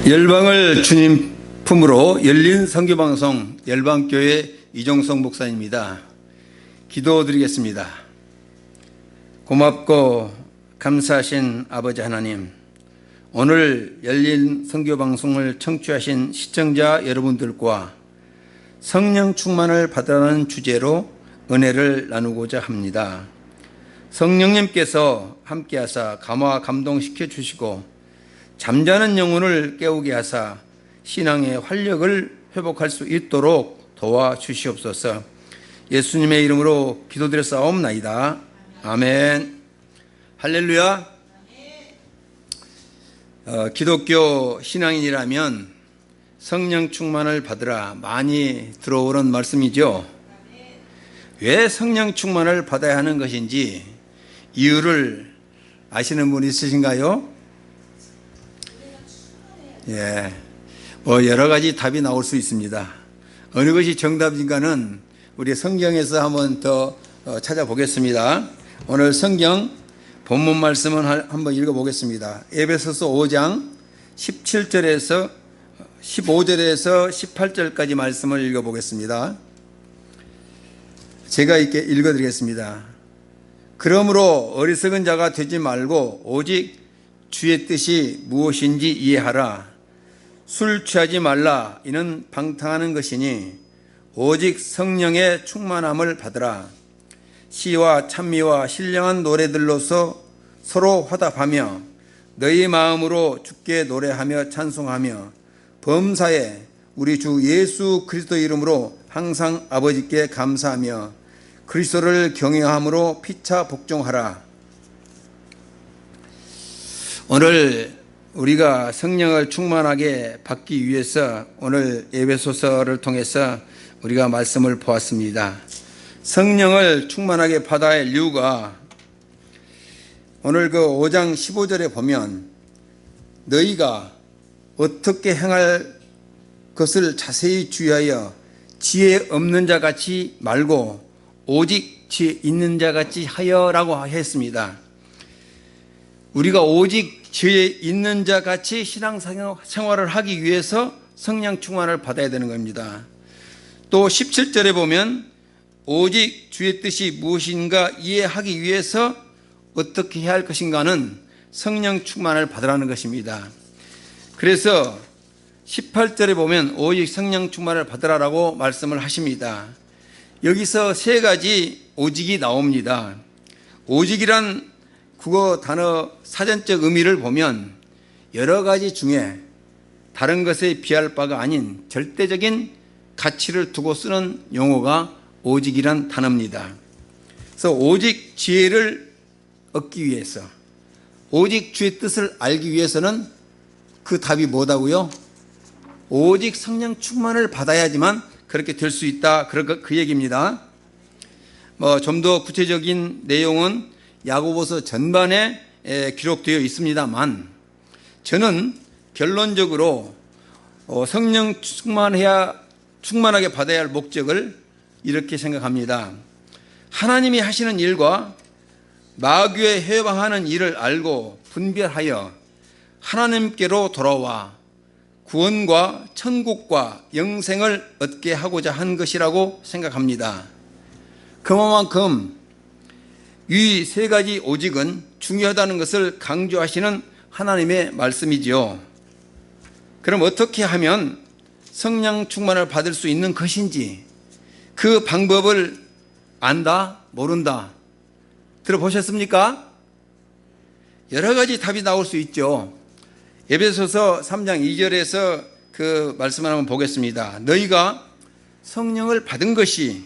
열방을 주님 품으로 열린 선교방송 열방교회 이종성 목사입니다. 기도드리겠습니다. 고맙고 감사하신 아버지 하나님, 오늘 열린 선교방송을 청취하신 시청자 여러분들과 성령 충만을 받으라는 주제로 은혜를 나누고자 합니다. 성령님께서 함께하사 감화 감동시켜 주시고 잠자는 영혼을 깨우게 하사 신앙의 활력을 회복할 수 있도록 도와주시옵소서. 예수님의 이름으로 기도드렸사옵나이다. 아멘. 할렐루야. 기독교 신앙인이라면 성령 충만을 받으라 많이 들어오는 말씀이죠. 왜 성령 충만을 받아야 하는 것인지 이유를 아시는 분 있으신가요? 예, 여러 가지 답이 나올 수 있습니다. 어느 것이 정답인가는 우리 성경에서 한번 더 찾아보겠습니다. 오늘 성경 본문 말씀은 한번 읽어보겠습니다. 에베소서 5장 17절에서 15절에서 18절까지 말씀을 읽어보겠습니다. 제가 이렇게 읽어드리겠습니다. 그러므로 어리석은 자가 되지 말고 오직 주의 뜻이 무엇인지 이해하라. 술 취하지 말라. 이는 방탕하는 것이니 오직 성령의 충만함을 받으라. 시와 찬미와 신령한 노래들로서 서로 화답하며 너희 마음으로 주께 노래하며 찬송하며 범사에 우리 주 예수 그리스도 이름으로 항상 아버지께 감사하며 그리스도를 경외함으로 피차 복종하라. 오늘 우리가 성령을 충만하게 받기 위해서 오늘 에베소서를 통해서 우리가 말씀을 보았습니다. 성령을 충만하게 받아야 할 이유가 오늘 그 5장 15절에 보면 너희가 어떻게 행할 것을 자세히 주의하여 지혜 없는 자 같이 말고 오직 지혜 있는 자 같이 하여라고 했습니다. 우리가 오직 지혜 있는 자 같이 신앙생활을 하기 위해서 성령 충만을 받아야 되는 겁니다. 또 17절에 보면 오직 주의 뜻이 무엇인가 이해하기 위해서 어떻게 해야 할 것인가는 성령 충만을 받으라는 것입니다. 그래서 18절에 보면 오직 성령 충만을 받으라라고 말씀을 하십니다. 여기서 세 가지 오직이 나옵니다. 오직이란 국어 단어 사전적 의미를 보면 여러 가지 중에 다른 것에 비할 바가 아닌 절대적인 가치를 두고 쓰는 용어가 오직이란 단어입니다. 그래서 오직 지혜를 얻기 위해서, 오직 주의 뜻을 알기 위해서는 그 답이 뭐다고요? 오직 성령 충만을 받아야지만 그렇게 될 수 있다. 그 얘기입니다. 좀 더 구체적인 내용은 야고보서 전반에 기록되어 있습니다만 저는 결론적으로 성령 충만하게 받아야 할 목적을 이렇게 생각합니다. 하나님이 하시는 일과 마귀에 해방하는 일을 알고 분별하여 하나님께로 돌아와 구원과 천국과 영생을 얻게 하고자 한 것이라고 생각합니다. 그만큼 이 세 가지 오직은 중요하다는 것을 강조하시는 하나님의 말씀이지요. 그럼 어떻게 하면 성령 충만을 받을 수 있는 것인지 그 방법을 안다, 모른다 들어보셨습니까? 여러 가지 답이 나올 수 있죠. 에베소서 3장 2절에서 그 말씀을 한번 보겠습니다. 너희가 성령을 받은 것이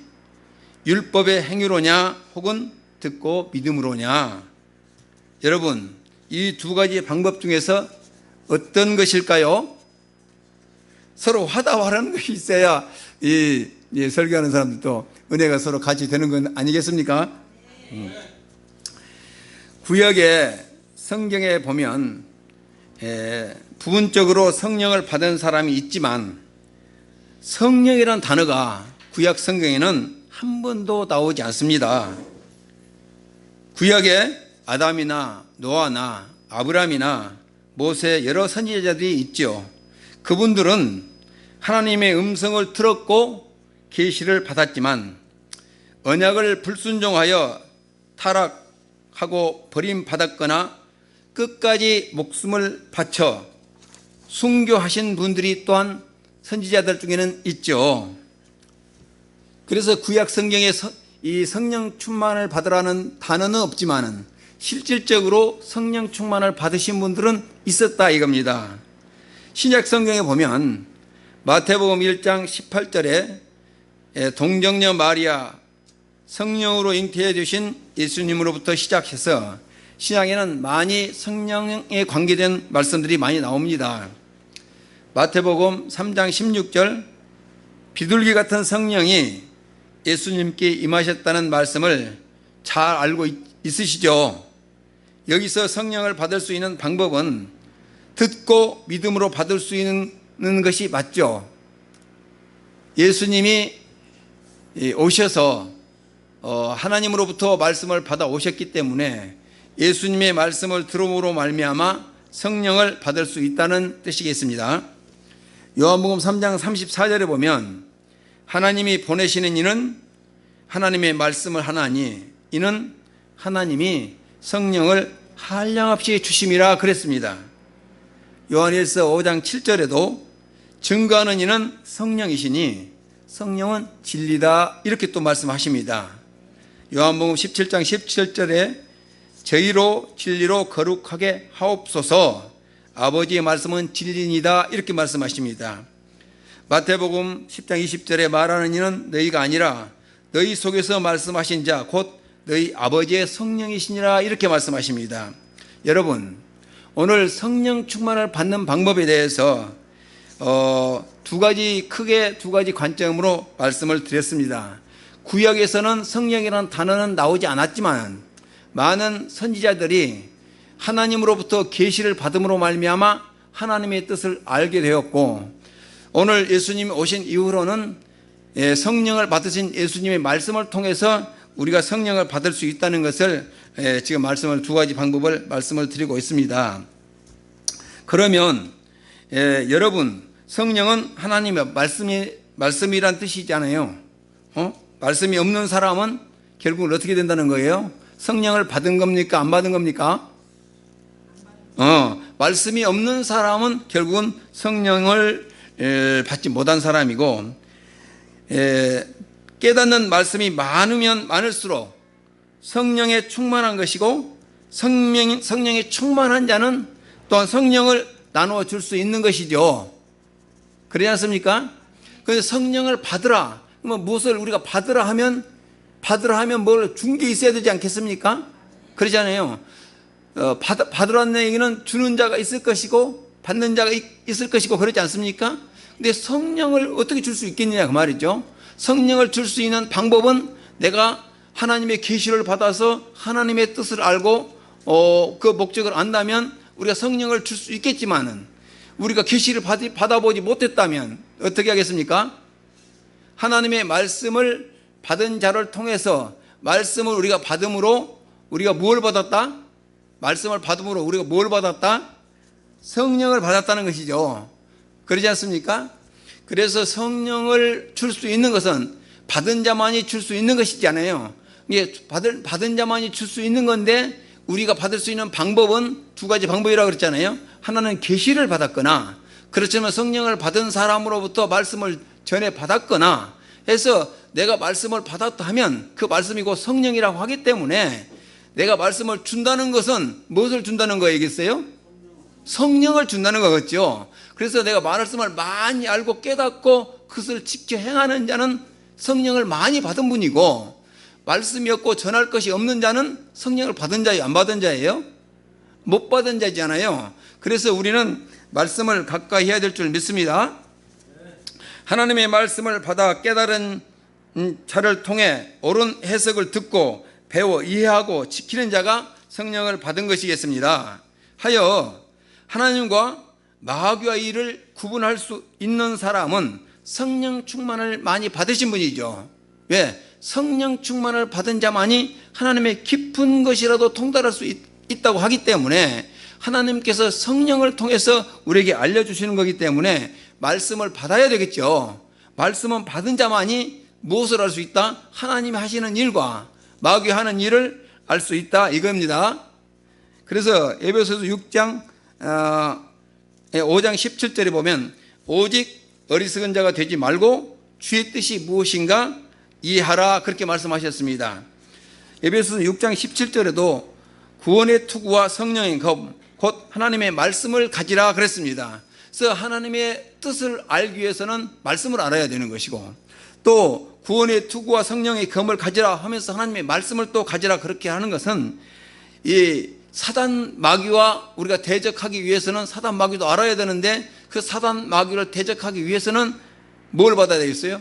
율법의 행위로냐 혹은 듣고 믿음으로냐. 여러분, 이 두 가지 방법 중에서 어떤 것일까요? 서로 화답하라는 것이 있어야 설교하는 사람들도 은혜가 서로 같이 되는 건 아니겠습니까? 구약의 성경에 보면 부분적으로 성령을 받은 사람이 있지만 성령이라는 단어가 구약 성경에는 한 번도 나오지 않습니다. 구약에 아담이나 노아나 아브라함이나 모세 여러 선지자들이 있죠. 그분들은 하나님의 음성을 들었고 계시를 받았지만 언약을 불순종하여 타락하고 버림받았거나 끝까지 목숨을 바쳐 순교하신 분들이 또한 선지자들 중에는 있죠. 그래서 구약 성경에 이 성령 충만을 받으라는 단어는 없지만은 실질적으로 성령 충만을 받으신 분들은 있었다 이겁니다. 신약 성경에 보면 마태복음 1장 18절에 동정녀 마리아 성령으로 잉태해 주신 예수님으로부터 시작해서 신약에는 많이 성령에 관계된 말씀들이 많이 나옵니다. 마태복음 3장 16절 비둘기 같은 성령이 예수님께 임하셨다는 말씀을 잘 알고 있으시죠? 여기서 성령을 받을 수 있는 방법은 듣고 믿음으로 받을 수 있는 것이 맞죠. 예수님이 오셔서 하나님으로부터 말씀을 받아 오셨기 때문에 예수님의 말씀을 들음으로 말미암아 성령을 받을 수 있다는 뜻이겠습니다. 요한복음 3장 34절에 보면 하나님이 보내시는 이는 하나님의 말씀을 하나니 이는 하나님이 성령을 한량없이 주심이라 그랬습니다. 요한일서 5장 7절에도 증거하는 이는 성령이시니 성령은 진리다 이렇게 또 말씀하십니다. 요한복음 17장 17절에 저희로 진리로 거룩하게 하옵소서 아버지의 말씀은 진리니다 이렇게 말씀하십니다. 마태복음 10장 20절에 말하는 이는 너희가 아니라 너희 속에서 말씀하신 자 곧 너희 아버지의 성령이시니라 이렇게 말씀하십니다. 여러분 오늘 성령 충만을 받는 방법에 대해서 크게 두 가지 관점으로 말씀을 드렸습니다. 구약에서는 성령이라는 단어는 나오지 않았지만 많은 선지자들이 하나님으로부터 계시를 받음으로 말미암아 하나님의 뜻을 알게 되었고 오늘 예수님이 오신 이후로는 성령을 받으신 예수님의 말씀을 통해서 우리가 성령을 받을 수 있다는 것을 지금 두 가지 방법을 말씀을 드리고 있습니다. 그러면 여러분 성령은 하나님의 말씀이란 뜻이잖아요. 말씀이 없는 사람은 결국은 어떻게 된다는 거예요? 성령을 받은 겁니까? 안 받은 겁니까? 말씀이 없는 사람은 결국은 성령을 받지 못한 사람이고 깨닫는 말씀이 많으면 많을수록 성령에 충만한 것이고 성령에 충만한 자는 또한 성령을 나누어 줄 수 있는 것이죠. 그러지 않습니까? 그래서 성령을 받으라. 그러면 무엇을 우리가 받으라 하면 뭘 준 게 있어야 되지 않겠습니까? 그러잖아요. 받으라는 얘기는 주는 자가 있을 것이고 받는 자가 있을 것이고 그러지 않습니까? 근데 성령을 어떻게 줄 수 있겠느냐 그 말이죠. 성령을 줄 수 있는 방법은 내가 하나님의 계시를 받아서 하나님의 뜻을 알고 그 목적을 안다면 우리가 성령을 줄 수 있겠지만은 우리가 계시를 받아보지 못했다면 어떻게 하겠습니까? 하나님의 말씀을 받은 자를 통해서 말씀을 우리가 받음으로 우리가 뭘 받았다? 말씀을 받음으로 우리가 뭘 받았다? 성령을 받았다는 것이죠. 그러지 않습니까? 그래서 성령을 줄 수 있는 것은 받은 자만이 줄 수 있는 것이잖아요. 이게 받은 자만이 줄 수 있는 건데 우리가 받을 수 있는 방법은 두 가지 방법이라고 그랬잖아요. 하나는 계시를 받았거나 그렇지만 성령을 받은 사람으로부터 말씀을 전해 받았거나 해서 내가 말씀을 받았다 하면 그 말씀이 곧 성령이라고 하기 때문에 내가 말씀을 준다는 것은 무엇을 준다는 거겠어요? 성령을 준다는 거겠죠. 그래서 내가 말씀을 많이 알고 깨닫고 그것을 지켜 행하는 자는 성령을 많이 받은 분이고 말씀이 없고 전할 것이 없는 자는 성령을 받은 자예요? 안 받은 자예요? 못 받은 자잖아요. 그래서 우리는 말씀을 가까이 해야 될 줄 믿습니다. 하나님의 말씀을 받아 깨달은 자를 통해 옳은 해석을 듣고 배워 이해하고 지키는 자가 성령을 받은 것이겠습니다. 하여 하나님과 마귀와 이를 구분할 수 있는 사람은 성령 충만을 많이 받으신 분이죠. 왜? 성령 충만을 받은 자만이 하나님의 깊은 것이라도 통달할 수 있다고 하기 때문에 하나님께서 성령을 통해서 우리에게 알려주시는 거기 때문에 말씀을 받아야 되겠죠. 말씀은 받은 자만이 무엇을 할 수 있다? 하나님이 하시는 일과 마귀가 하는 일을 알 수 있다 이겁니다. 그래서 에베소서 6장 5장 17절에 보면 오직 어리석은 자가 되지 말고 주의 뜻이 무엇인가 이해하라 그렇게 말씀하셨습니다. 에베소서 6장 17절에도 구원의 투구와 성령의 검 곧 하나님의 말씀을 가지라 그랬습니다. 그래서 하나님의 뜻을 알기 위해서는 말씀을 알아야 되는 것이고 또 구원의 투구와 성령의 검을 가지라 하면서 하나님의 말씀을 또 가지라 그렇게 하는 것은 이 사단 마귀와 우리가 대적하기 위해서는 사단 마귀도 알아야 되는데 그 사단 마귀를 대적하기 위해서는 뭘 받아야 되겠어요?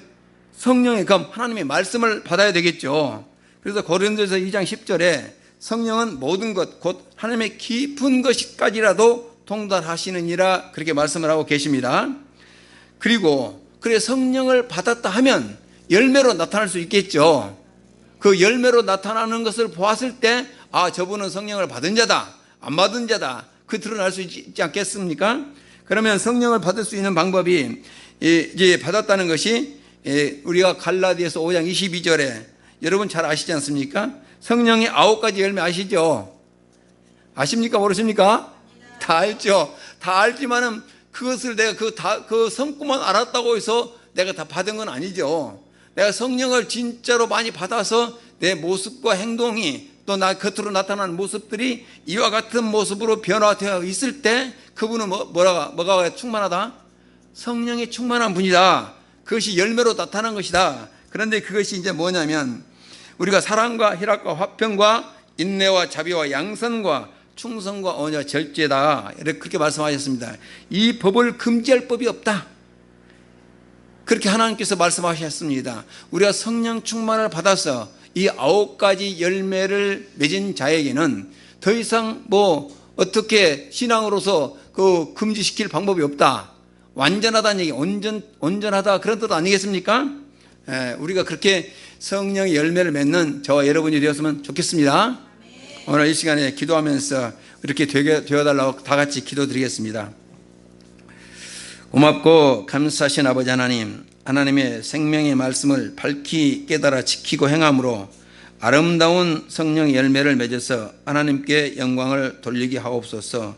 성령의 검, 하나님의 말씀을 받아야 되겠죠. 그래서 고린도서 2장 10절에 성령은 모든 것, 곧 하나님의 깊은 것까지라도 통달하시느니라 그렇게 말씀을 하고 계십니다. 그리고 그래 성령을 받았다 하면 열매로 나타날 수 있겠죠. 그 열매로 나타나는 것을 보았을 때 아, 저분은 성령을 받은 자다, 안 받은 자다, 그 드러날 수 있지 않겠습니까? 그러면 성령을 받을 수 있는 방법이 이제 받았다는 것이 우리가 갈라디아서 5장 22절에 여러분 잘 아시지 않습니까? 성령의 9가지 열매 아시죠? 아십니까? 모르십니까? 다 알죠. 다 알지만은 그것을 내가 그 성구만 알았다고 해서 내가 다 받은 건 아니죠. 내가 성령을 진짜로 많이 받아서 내 모습과 행동이 또 나 겉으로 나타나는 모습들이 이와 같은 모습으로 변화되어 있을 때 그분은 뭐가 충만하다? 성령이 충만한 분이다. 그것이 열매로 나타난 것이다. 그런데 그것이 이제 뭐냐면 우리가 사랑과 희락과 화평과 인내와 자비와 양선과 충성과 언약 절제다 이렇게 그렇게 말씀하셨습니다. 이 법을 금지할 법이 없다. 그렇게 하나님께서 말씀하셨습니다. 우리가 성령 충만을 받아서 이 9가지 열매를 맺은 자에게는 더 이상 뭐 어떻게 신앙으로서 그 금지시킬 방법이 없다. 완전하다는 얘기, 온전하다 그런 뜻 아니겠습니까? 우리가 그렇게 성령의 열매를 맺는 저와 여러분이 되었으면 좋겠습니다. 오늘 이 시간에 기도하면서 이렇게 되어달라고 다 같이 기도드리겠습니다. 고맙고 감사하신 아버지 하나님, 하나님의 생명의 말씀을 밝히 깨달아 지키고 행함으로 아름다운 성령의 열매를 맺어서 하나님께 영광을 돌리게 하옵소서.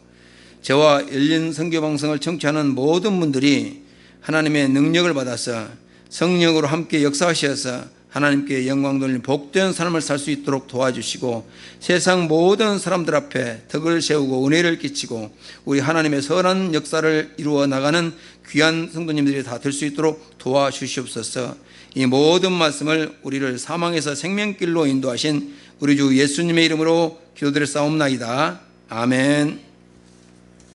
저와 열린 선교방송을 청취하는 모든 분들이 하나님의 능력을 받아서 성령으로 함께 역사하셔서 하나님께 영광 돌리는 복된 삶을 살 수 있도록 도와주시고 세상 모든 사람들 앞에 덕을 세우고 은혜를 끼치고 우리 하나님의 선한 역사를 이루어 나가는 귀한 성도님들이 다 될 수 있도록 도와주시옵소서. 이 모든 말씀을 우리를 사망에서 생명길로 인도하신 우리 주 예수님의 이름으로 기도드렸사옵나이다. 아멘.